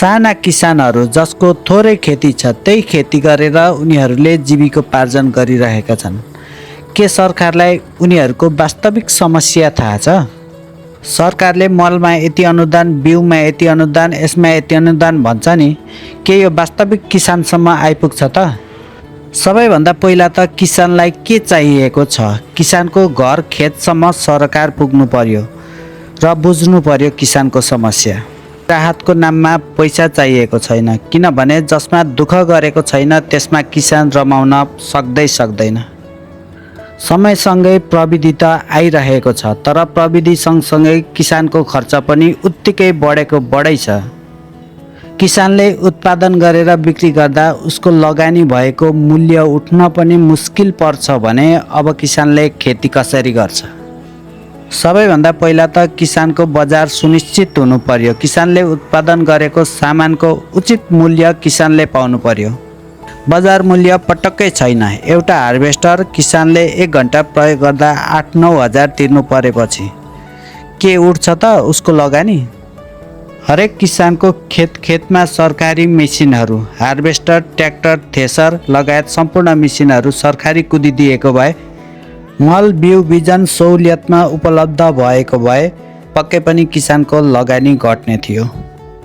साना किसानहरू जसको थोरै खेती छ त्यही खेती गरेर उनीहरूले जीविकोपार्जन गरिरहेका छन्। के सरकारलाई उनीहरूको वास्तविक समस्या थाहा छ? सरकारले मलमा यति अनुदान, बिउमा यति अनुदान, यसमा यति अनुदान भन्छ नि, के यो वास्तविक किसानसम्म आइपुग्छ त? सबैभन्दा पहिला त किसानलाई के चाहिएको छ? किसानको घर खेतसम्म सरकार पुग्नु पर्यो र बुझ्नु पर्यो किसानको समस्या। राहतको नाममा पैसा चाहिएको छैन, किनभने जसमा दुःख गरेको छैन त्यसमा किसान रमाउन सक्दैन। समयसँगै प्रविधि त आइरहेको छ, तर प्रविधि सँगसँगै किसानको खर्च पनि उत्तिकै बढै छ। किसानले उत्पादन गरेर बिक्री गर्दा उसको लगानी भएको मूल्य उठ्न पनि मुस्किल पर्छ भने अब किसानले खेती कसरी गर्छ? सबैभन्दा पहिला त किसानको बजार सुनिश्चित हुनु पर्यो। किसानले उत्पादन गरेको सामानको उचित मूल्य किसानले पाउनु पर्यो। बजार मूल्य पटक्कै छैन। एउटा हार्भेस्टर किसानले 1 घन्टा प्रयोग गर्दा 8-9 हजार तिर्नु परेपछि के उठ्छ त उसको लगानी? हरेक किसानको खेतमा सरकारी मेसिनहरू, हार्भेस्टर, ट्र्याक्टर, थ्रेसर लगायत सम्पूर्ण मेसिनहरू सरकारी कुदिदिएको भए, मल बिउ बिजन सहुलियतमा उपलब्ध भएको भए पक्कै पनि किसानको लगानी घट्ने थियो।